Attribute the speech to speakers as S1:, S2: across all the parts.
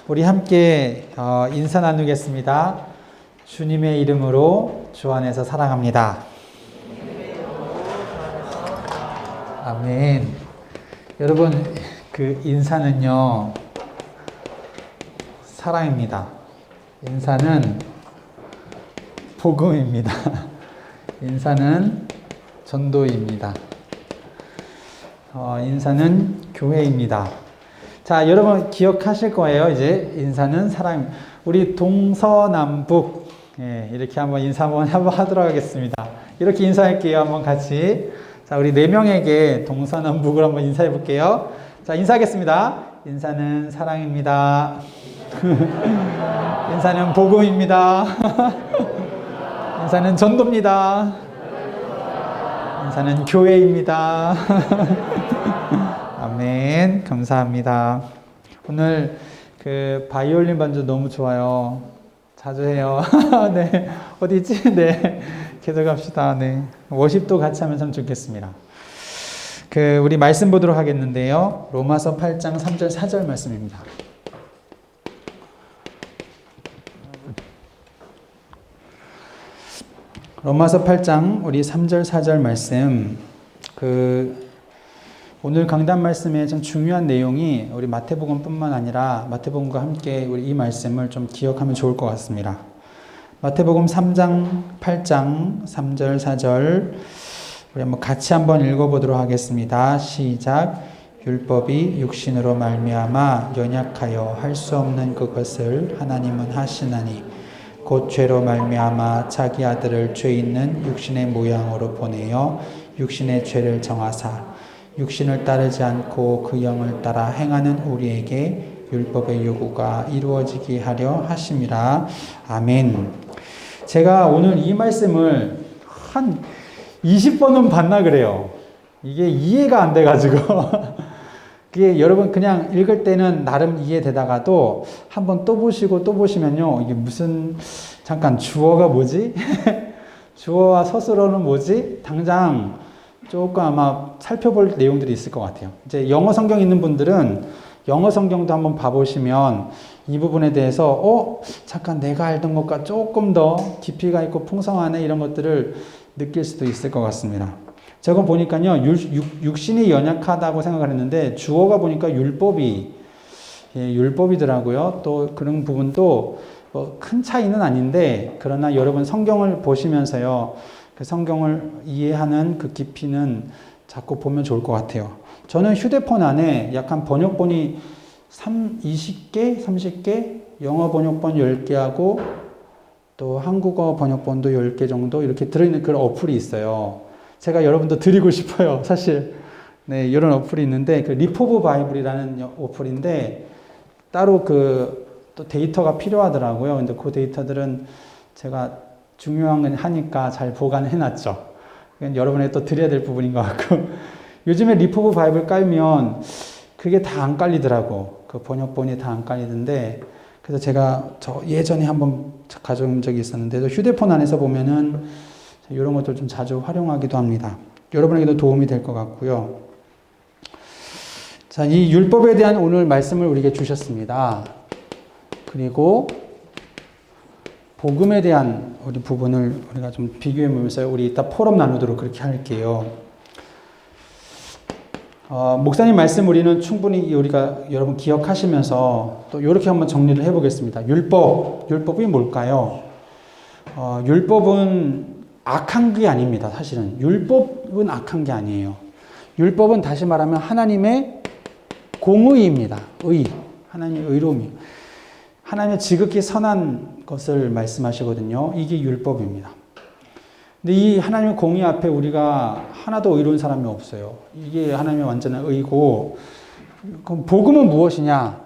S1: 우리 함께 인사 나누겠습니다. 주님의 이름으로 주 안에서 사랑합니다. 아멘. 여러분, 그 인사는요, 사랑입니다. 인사는 복음입니다. 인사는 전도입니다. 인사는 교회입니다. 자, 여러분 기억하실 거예요. 이제 인사는 사랑. 우리 동서남북 이렇게 한번 인사 한번 하도록 하겠습니다. 이렇게 인사할게요. 한번 같이. 자, 우리 4명에게 동서남북을 한번 인사해 볼게요. 자, 인사하겠습니다. 인사는 사랑입니다. 인사는 복음입니다. 인사는 전도입니다. 인사는 교회입니다. 아멘. 감사합니다. 오늘 그 바이올린 반주 너무 좋아요. 자주 해요. 네. 어디 있지? 네. 계속 합시다. 네. 워십도 같이 하면 참 좋겠습니다. 우리 말씀 보도록 하겠는데요. 로마서 8장 3절 4절 말씀입니다. 로마서 8장 우리 3절 4절 말씀, 오늘 강단 말씀에 좀 중요한 내용이 우리 마태복음뿐만 아니라 마태복음과 함께 우리 이 말씀을 좀 기억하면 좋을 것 같습니다. 마태복음 3장 8장 3절 4절 우리 한번 같이 한번 읽어보도록 하겠습니다. 시작. 율법이 육신으로 말미암아 연약하여 할 수 없는 그것을 하나님은 하시나니 곧 죄로 말미암아 자기 아들을 죄 있는 육신의 모양으로 보내어 육신의 죄를 정하사 육신을 따르지 않고 그 영을 따라 행하는 우리에게 율법의 요구가 이루어지게 하려 하심이라. 아멘. 제가 오늘 이 말씀을 한 20번은 봤나 그래요. 이게 이해가 안 돼가지고 그게 여러분 그냥 읽을 때는 나름 이해되다가도 한번 또 보시고 또 보시면요, 이게 무슨 잠깐 주어가 뭐지? 주어와 서술어는 뭐지? 당장 조금 아마 살펴볼 내용들이 있을 것 같아요. 이제 영어 성경 있는 분들은 영어 성경도 한번 봐보시면 이 부분에 대해서 잠깐 내가 알던 것과 조금 더 깊이가 있고 풍성하네 이런 것들을 느낄 수도 있을 것 같습니다. 제가 보니까요, 육신이 연약하다고 생각을 했는데 주어가 보니까 율법이더라고요. 또 그런 부분도 큰 차이는 아닌데, 그러나 여러분 성경을 보시면서요, 그 성경을 이해하는 그 깊이는 자꾸 보면 좋을 것 같아요. 저는 휴대폰 안에 약간 번역본이 20개, 30개, 영어 번역본 10개하고 또 한국어 번역본도 10개 정도 이렇게 들어있는 그런 어플이 있어요. 제가 여러분도 드리고 싶어요. 사실 네, 이런 어플이 있는데 리포브 바이블이라는 어플인데 따로 또 데이터가 필요하더라고요. 근데 그 데이터들은 제가 중요한 건 하니까 잘 보관해놨죠. 여러분에게 또 드려야 될 부분인 것 같고 요즘에 리포브 바이블 깔면 그게 다 안 깔리더라고. 그 번역본이 다 안 깔리던데, 그래서 제가 예전에 한번 가져온 적이 있었는데 휴대폰 안에서 보면은 이런 것들 좀 자주 활용하기도 합니다. 여러분에게도 도움이 될 것 같고요. 자, 이 율법에 대한 오늘 말씀을 우리에게 주셨습니다. 그리고 복음에 대한 우리 부분을 우리가 좀 비교해 보면서 우리 이따 포럼 나누도록 그렇게 할게요. 목사님 말씀 우리는 충분히 우리가 여러분 기억하시면서 또 이렇게 한번 정리를 해보겠습니다. 율법이 뭘까요? 율법은 악한 게 아닙니다. 사실은 율법은 악한 게 아니에요. 율법은 다시 말하면 하나님의 공의입니다. 하나님의 의로움이에요. 하나님의 지극히 선한 것을 말씀하시거든요. 이게 율법입니다. 근데 이 하나님의 공의 앞에 우리가 하나도 의로운 사람이 없어요. 이게 하나님의 완전한 의고, 그럼 복음은 무엇이냐?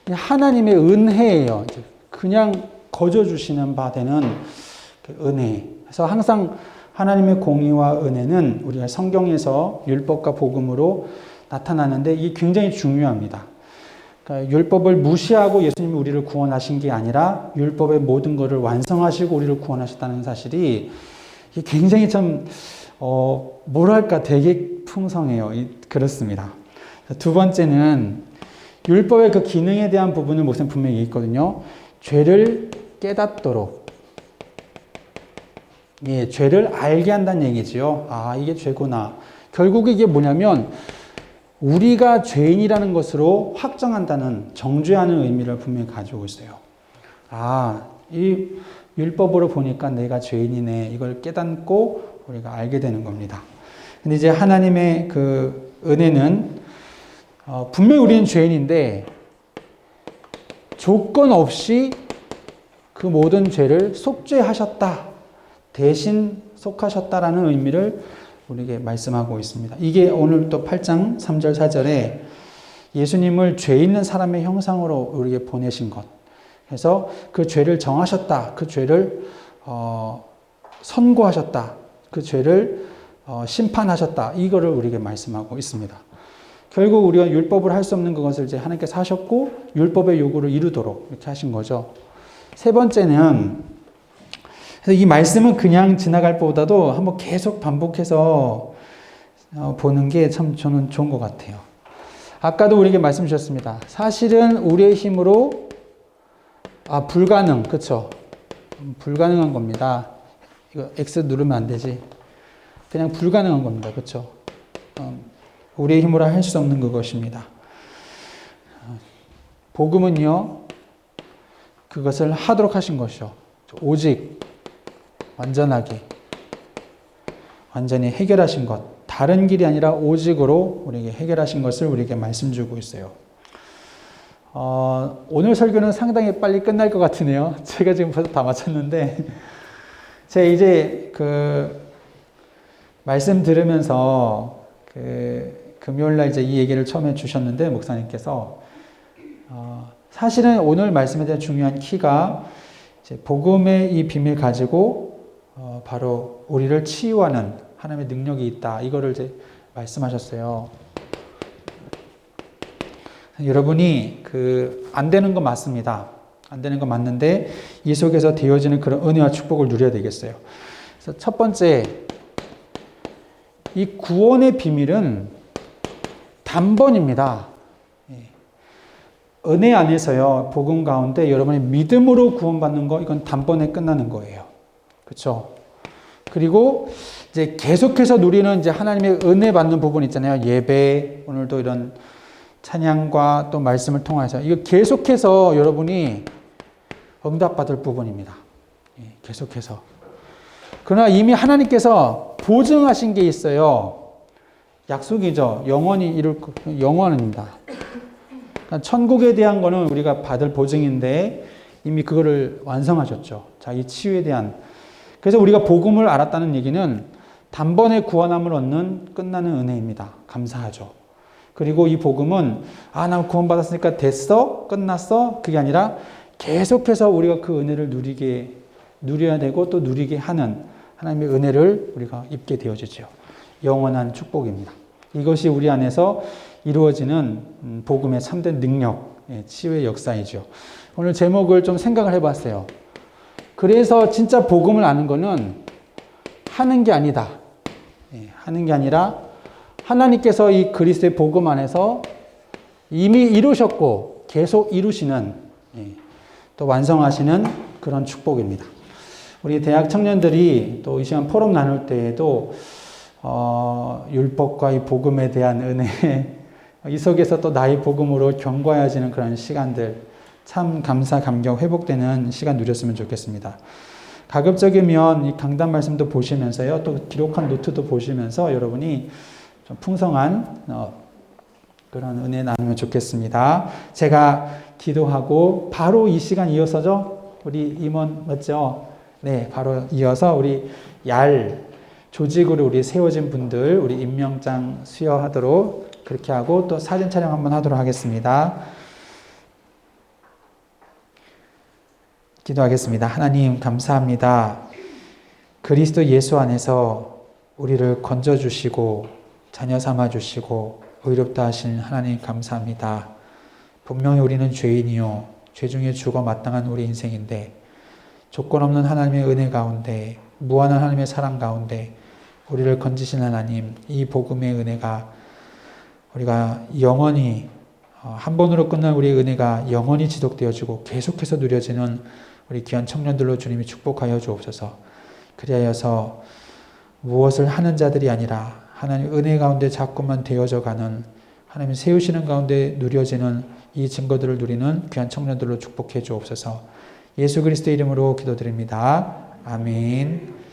S1: 하나님의 은혜예요. 그냥 거저 주시는 바 되는 은혜. 그래서 항상 하나님의 공의와 은혜는 우리가 성경에서 율법과 복음으로 나타나는데 이게 굉장히 중요합니다. 그러니까 율법을 무시하고 예수님이 우리를 구원하신 게 아니라 율법의 모든 것을 완성하시고 우리를 구원하셨다는 사실이 이게 굉장히 참 뭐랄까 되게 풍성해요. 그렇습니다. 두 번째는 율법의 그 기능에 대한 부분을 목사님 분명히 얘기했거든요. 죄를 깨닫도록. 예, 죄를 알게 한다는 얘기지요. 아, 이게 죄구나. 결국 이게 뭐냐면 우리가 죄인이라는 것으로 확정한다는, 정죄하는 의미를 분명히 가지고 있어요. 아, 이 율법으로 보니까 내가 죄인이네. 이걸 깨닫고 우리가 알게 되는 겁니다. 근데 이제 하나님의 그 은혜는 분명히 우리는 죄인인데 조건 없이 그 모든 죄를 속죄하셨다. 대신 속하셨다라는 의미를 우리에게 말씀하고 있습니다. 이게 오늘 또 8장 3절 4절에 예수님을 죄 있는 사람의 형상으로 우리에게 보내신 것. 그래서 그 죄를 정하셨다. 그 죄를 선고하셨다. 그 죄를 심판하셨다. 이거를 우리에게 말씀하고 있습니다. 결국 우리가 율법을 할 수 없는 그것을 이제 하나님께서 하셨고 율법의 요구를 이루도록 이렇게 하신 거죠. 세 번째는 이 말씀은 그냥 지나갈 보다도 한번 계속 반복해서 보는 게 참 저는 좋은 것 같아요. 아까도 우리에게 말씀 주셨습니다. 사실은 우리의 힘으로 불가능, 그렇죠? 불가능한 겁니다. 이거 X 누르면 안 되지. 그냥 불가능한 겁니다. 그렇죠? 우리의 힘으로 할 수 없는 그것입니다. 복음은요, 그것을 하도록 하신 것이요. 오직 완전하게, 완전히 해결하신 것. 다른 길이 아니라 오직으로 우리에게 해결하신 것을 우리에게 말씀 주고 있어요. 오늘 설교는 상당히 빨리 끝날 것 같으네요. 제가 지금 벌써 다 마쳤는데, 제가 이제 말씀 들으면서 금요일날 이제 이 얘기를 처음에 주셨는데, 목사님께서, 사실은 오늘 말씀에 대한 중요한 키가 이제 복음의 이 비밀 가지고 바로 우리를 치유하는 하나님의 능력이 있다. 이거를 이제 말씀하셨어요. 여러분이 안 되는 거 맞습니다. 안 되는 거 맞는데 이 속에서 되어지는 그런 은혜와 축복을 누려야 되겠어요. 그래서 첫 번째, 이 구원의 비밀은 단번입니다. 은혜 안에서요, 복음 가운데 여러분이 믿음으로 구원받는 거, 이건 단번에 끝나는 거예요. 그렇죠? 그리고 이제 계속해서 누리는 이제 하나님의 은혜 받는 부분 있잖아요. 예배, 오늘도 이런 찬양과 또 말씀을 통해서 이거 계속해서 여러분이 응답받을 부분입니다. 계속해서. 그러나 이미 하나님께서 보증하신 게 있어요. 약속이죠. 영원히 이룰 영원입니다. 그러니까 천국에 대한 거는 우리가 받을 보증인데 이미 그거를 완성하셨죠. 자기 치유에 대한. 그래서 우리가 복음을 알았다는 얘기는 단번에 구원함을 얻는 끝나는 은혜입니다. 감사하죠. 그리고 이 복음은 나 구원받았으니까 됐어? 끝났어? 그게 아니라 계속해서 우리가 그 은혜를 누려야 되고 또 누리게 하는 하나님의 은혜를 우리가 입게 되어지죠. 영원한 축복입니다. 이것이 우리 안에서 이루어지는 복음의 참된 능력, 치유의 역사이죠. 오늘 제목을 좀 생각을 해봤어요. 그래서 진짜 복음을 아는 거는 하는 게 아니다. 하는 게 아니라 하나님께서 이 그리스도의 복음 안에서 이미 이루셨고 계속 이루시는, 또 완성하시는 그런 축복입니다. 우리 대학 청년들이 또 이 시간 포럼 나눌 때에도 율법과 이 복음에 대한 은혜, 이 속에서 또 나의 복음으로 경과해지는 그런 시간들, 참 감사, 감격, 회복되는 시간 누렸으면 좋겠습니다. 가급적이면 이 강단 말씀도 보시면서요, 또 기록한 노트도 보시면서 여러분이 좀 풍성한 그런 은혜 나누면 좋겠습니다. 제가 기도하고 바로 이 시간 이어서죠. 우리 임원 맞죠? 네, 바로 이어서 우리 조직으로 우리 세워진 분들 우리 임명장 수여하도록 그렇게 하고 또 사진 촬영 한번 하도록 하겠습니다. 기도하겠습니다. 하나님 감사합니다. 그리스도 예수 안에서 우리를 건져주시고 자녀 삼아주시고 의롭다 하신 하나님 감사합니다. 분명히 우리는 죄인이요 죄 중에 죽어 마땅한 우리 인생인데 조건 없는 하나님의 은혜 가운데 무한한 하나님의 사랑 가운데 우리를 건지신 하나님, 이 복음의 은혜가 우리가 영원히 한 번으로 끝난 우리 은혜가 영원히 지속되어지고 계속해서 누려지는 우리 귀한 청년들로 주님이 축복하여 주옵소서. 그리하여서 무엇을 하는 자들이 아니라 하나님 은혜 가운데 자꾸만 되어져 가는, 하나님 세우시는 가운데 누려지는 이 증거들을 누리는 귀한 청년들로 축복해 주옵소서. 예수 그리스도의 이름으로 기도드립니다. 아멘.